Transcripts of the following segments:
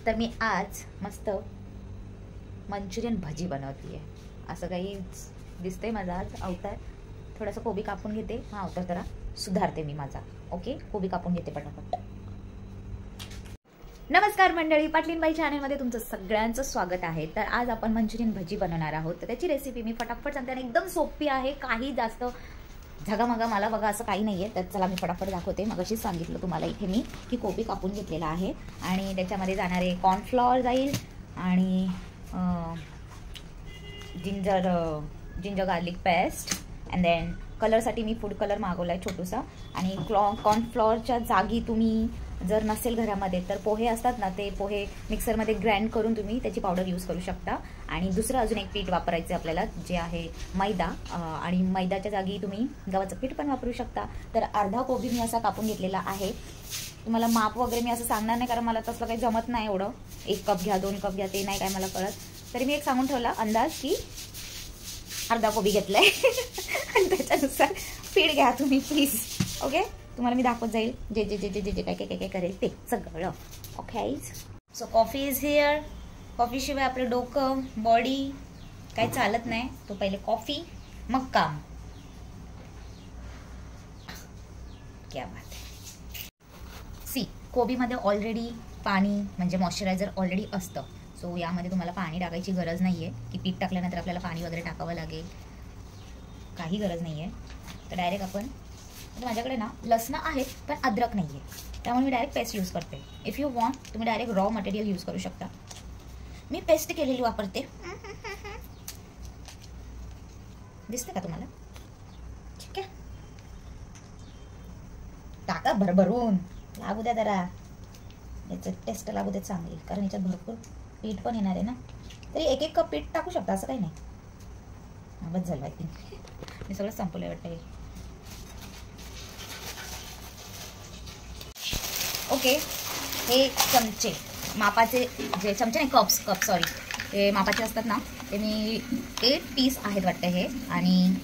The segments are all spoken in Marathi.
तर मी आज मस्त मंचुरियन भजी बनवतीये. असं काही दिसतंय माझा आज अवतार. थोडासा कोबी कापून घेते, हा अवतार जरा सुधारते मी माझा. ओके, कोबी कापून घेते पटापट. नमस्कार मंडळी, पाटलीनबाई चॅनलमध्ये तुमचं सगळ्यांचं स्वागत आहे. तर आज आपण मंचुरियन भजी बनवणार आहोत. तर त्याची रेसिपी मी फटाफट सांगते आणि एकदम सोपी आहे. काही जास्त झगामगा मला बघा असं काही नाहीये. तर चला मी फटाफट दाखवते. मगाशीच सांगितलं तुम्हाला इथे मी की कोबी कापून घेतलेला आहे आणि त्याच्यामध्ये जाणारे कॉर्नफ्लॉवर जाईल आणि ginger garlic paste and then कलरसाठी मी फूड कलर मागवला आहे छोटूसा. आणि कॉर्नफ्लॉवरच्या जागी तुम्ही जर नसेल घरामध्ये तर पोहे असतात ना, ते पोहे मिक्सरमध्ये ग्राइंड करून तुम्ही त्याची पावडर यूज करू शकता. आणि दुसरं अजून एक पीठ वापरायचं आपल्याला जे आहे मैदा. आणि मैद्याच्या जागी तुम्ही गव्हाचं पीठ पण वापरू शकता. तर अर्धा कोबी मी असा कापून घेतलेला आहे. तुम्हाला माप वगैरे मी असं सांगणार नाही कारण मला तसलं काही जमत नाही एवढं. 1 कप घ्या 2 कप घ्या ते नाही काय मला कळत. तरी मी एक सांगून ठेवला अंदाज की अर्धा कोबी घेतलाय आणि त्याच्यानुसार पीठ घ्या तुम्ही प्लीज. ओके, तुम्हाला मी दाखवत जाईल जे जे जे जे जे काय काय काय करेल ते सगळं. Okay, so coffee is here. कॉफीशिवाय आपलं डोकं बॉडी काही चालत नाही. तो पहिले कॉफी मग काम. क्या बात आहे. सी, कोबीमध्ये ऑलरेडी पाणी म्हणजे मॉइश्चरायझर ऑलरेडी असतं. सो यामध्ये तुम्हाला पाणी टाकायची गरज नाही आहे की पीठ टाकल्यानंतर आपल्याला पाणी वगैरे टाकावं लागेल. काही गरज नाही आहे. तर डायरेक्ट आपण माझ्याकडे ना लसणं आहेत पण अद्रक नाही आहे, त्यामुळे मी डायरेक्ट पेस्ट यूज करते. इफ यू वॉन्ट तुम्ही डायरेक्ट रॉ मटेरियल यूज करू शकता. मी पेस्ट केलेली वापरते. दिसते का तुम्हाला? ठीक आहे, टाका भरभरून. लागू द्या जरा, याचं टेस्ट लागू द्या चांगली कारण याच्यात भरपूर पीठ पण येणार आहे ना. तरी 1 कप पीठ टाकू शकता, असं काही नाही. बस झालं आय थिंक. मी सगळं संपवलं वाटतं. ओके, हे चमचे मापाचे जे चमचे नाही कप सॉरी हे मापाचे असतात ना, ते मी 8 पीस आहेत वाटतं हे. आणि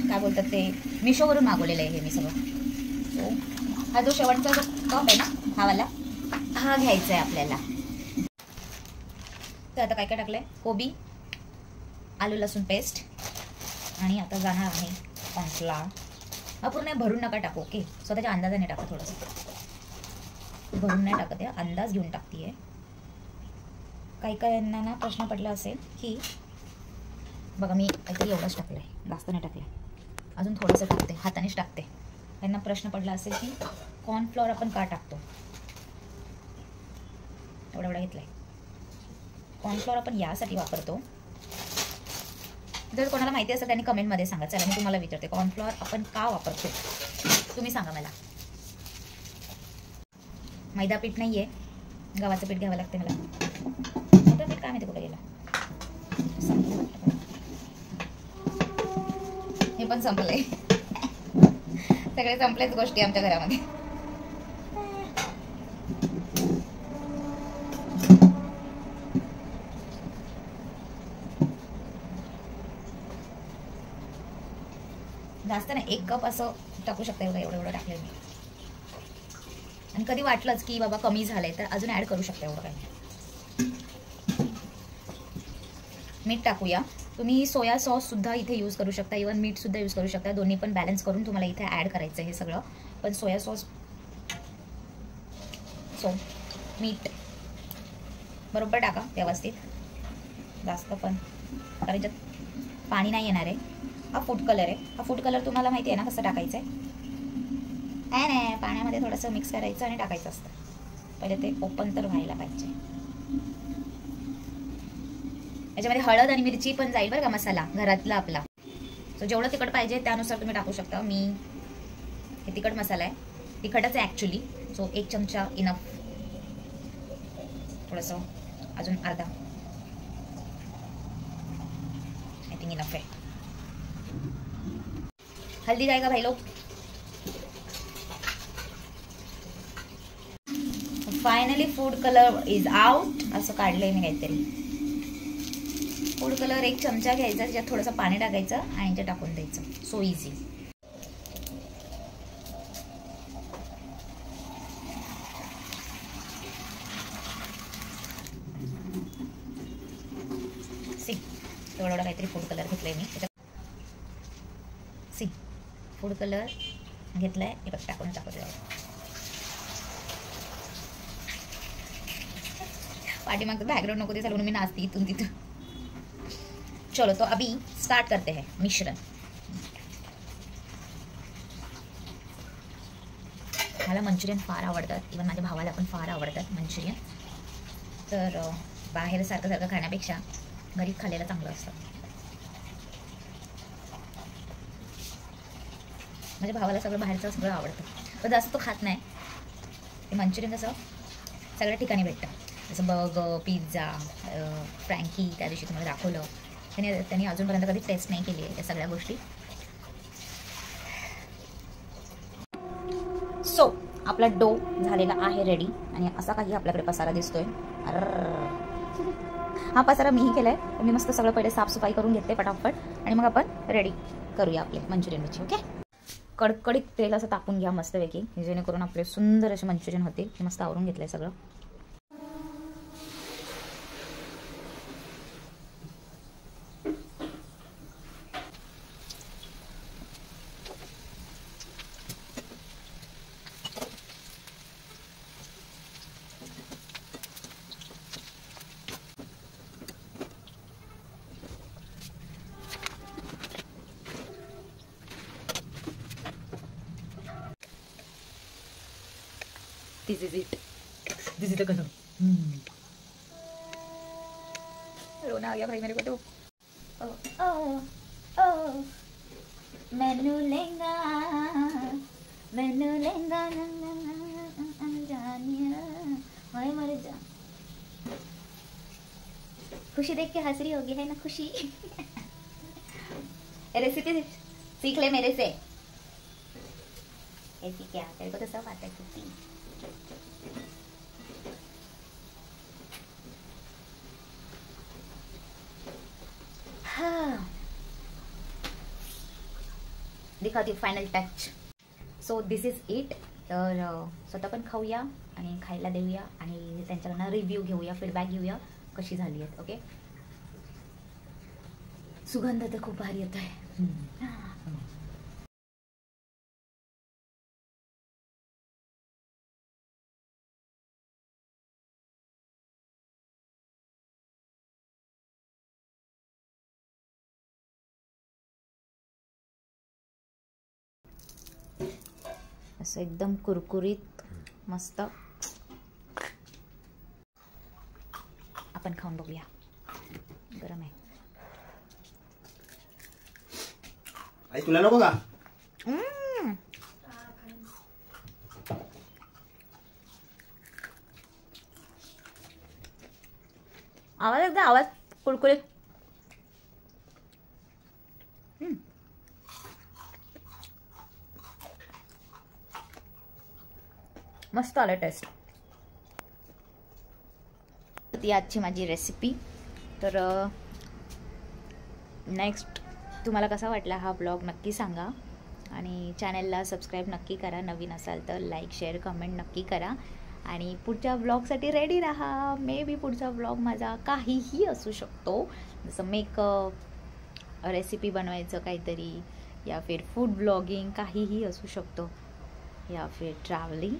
काय बोलतात ते मिशोवरून मागवलेलं आहे हे मी सगळं. सो हा जो शेवटचा जो कप आहे ना हा वाला, हा घ्यायचा आहे आपल्याला. तर आता काय काय टाकलं आहे? कोबी, आलू लसूण पेस्ट आणि आता जाणार आहे कॉर्नफ्लॉवर. हा पूर्ण भरून नका टाकू. ओके, स्वतःच्या अंदाजाने टाका. थोडंसं भरून नाही टाकत आहे, अंदाज घेऊन टाकते. काही काहींना ना प्रश्न पडला असेल की बघा मी काहीतरी एवढंच टाकलं आहे, जास्त नाही टाकलं आहे, अजून थोडंसं टाकते, हातानेच टाकते. त्यांना प्रश्न पडला असेल की कॉर्नफ्लॉवर आपण का टाकतो. एवढा घेतला आहे. कॉर्नफ्लॉवर आपण यासाठी वापरतो, जर कोणाला माहिती असेल त्यांनी कमेंटमध्ये सांगा. चला मी तुम्हाला विचारते, कॉर्नफ्लॉवर आपण का वापरतो तुम्ही सांगा मला. मैदा पीठ नाही आहे, गव्हाचं पीठ घ्यावं लागते मला. मैदा पीठ काय माहिती कुठे गेलं, हे पण संपलंय. सगळे संपलेच गोष्टी आमच्या घरामध्ये. जास्त नाही, 1 कप असं टाकू शकता. एवढं टाकलं मी. आणि कधी वाटलंच की बाबा कमी झालंय तर अजून ऍड करू शकता. एवढं काही. मीठ टाकूया. तुम्ही सोया सॉस सुद्धा इथे यूज करू शकता, इवन मीठ सुद्धा यूज करू शकता. दोन्ही पण बॅलन्स करून तुम्हाला इथे ऍड करायचं हे सगळं. पण सोया सॉस मीठ बरोबर टाका व्यवस्थित, जास्त पण कारण याच्यात पाणी नाही येणार आहे. हा फूड कलर आहे. हा फूड कलर तुम्हाला माहिती आहे ना कसं टाकायचं आहे. नाही, पाण्यामध्ये थोडंसं मिक्स करायचं आणि टाकायचं असतं. पहिले ते ओपन तर व्हायला पाहिजे. याच्यामध्ये हळद आणि मिरची पण जाईल बरं का, मसाला घरातला आपला. सो जेवढं तिखट पाहिजे त्यानुसार तुम्ही टाकू शकता. मी हे तिखट मसाला आहे, तिखटच आहे ॲक्च्युली. सो 1 चमचा इनफ. थोडंसं अजून अर्धा आय थिंक इनफ आहे. हल्दी जाएगा भाई लोग. Finally food colour is out. असं काढलंय मी काहीतरी. फूड कलर 1 चमचा घ्यायचा, त्याच्यात थोडंसं पाणी टाकायचं आणि ते टाकून द्यायचं. So easy. एवढा काहीतरी फूड कलर घेतलाय मी. सी फूड कलर घेतलाय हे बघ, टाकून दाखवते. पाठीमागचं बॅकग्राउंड नको ते चालवून मी नाचते इथून तिथं. चलो तो अभी स्टार्ट करते हैं मिश्रण. मला मंचुरियन फार आवडतात, इवन माझ्या भावाला पण फार आवडतात मंचुरियन. तर बाहेर सारखं सारखं खाण्यापेक्षा घरी खाल्लेलं चांगलं असतं. माझ्या भावाला सगळं बाहेरचं सगळं आवडतं, पण जास्त तो खात नाही. ते मंचुरियन कसं सगळ्या ठिकाणी भेटतं, जसं बर्गर, पिझ्झा, फ्रँकी. त्या दिवशी तुम्हाला दाखवलं. त्यांनी अजूनपर्यंत कधी टेस्ट नाही केली आहे या सगळ्या गोष्टी. सो आपला डो झालेला आहे रेडी. आणि असा काही आपल्याकडे पसारा दिसतोय. हा पसारा मीही केलाय. मी मस्त सगळं पहिले साफसफाई करून घेतले पटापट, आणि मग आपण रेडी करूया आपले मंचुरियन मिरची. ओके, कडकडीत तेल असं तापून घ्या मस्तपैकी, जेणेकरून आपले सुंदर असे मंचुरियन होतील. मस्त आवरून घेतलंय सगळं. This is it. This is the color. Rona आ गया भाई मेरे को तो. मैनू लेंगा जानिया भाई मर जा. खुशी देख के हंस रही होगी है ना खुशी. रेसिपी सीख ले मेरे से. ऐसी क्या, तेरे को तो सब आता है खुशी. दिखाती final touch. So this is it. तर स्वतः पण खाऊया आणि खायला देऊया आणि त्यांच्याकडनं रिव्ह्यू घेऊया, फीडबॅक घेऊया कशी झाली आहेत. ओके, सुगंध तर खूप भारी येत आहे. असं एकदम कुरकुरीत मस्त. आपण खाऊन बघूया. गरम आहे. आई तुला नको का? आवाज एकदा आवाज कुरकुरीत. मस्त आलं टेस्ट. ती आजची माझी रेसिपी. तर नेक्स्ट तुम्हाला कसा वाटला हा ब्लॉग नक्की सांगा. आणि चॅनलला सबस्क्राईब नक्की करा. नवीन असाल तर लाईक शेअर कमेंट नक्की करा. आणि पुढच्या ब्लॉगसाठी रेडी राहा. मे बी पुढचा ब्लॉग माझा काहीही असू शकतो, जसं मेकअप, रेसिपी बनवायचं काहीतरी, या फिर फूड ब्लॉगिंग काहीही असू शकतो, या फिर ट्रॅव्हलिंग.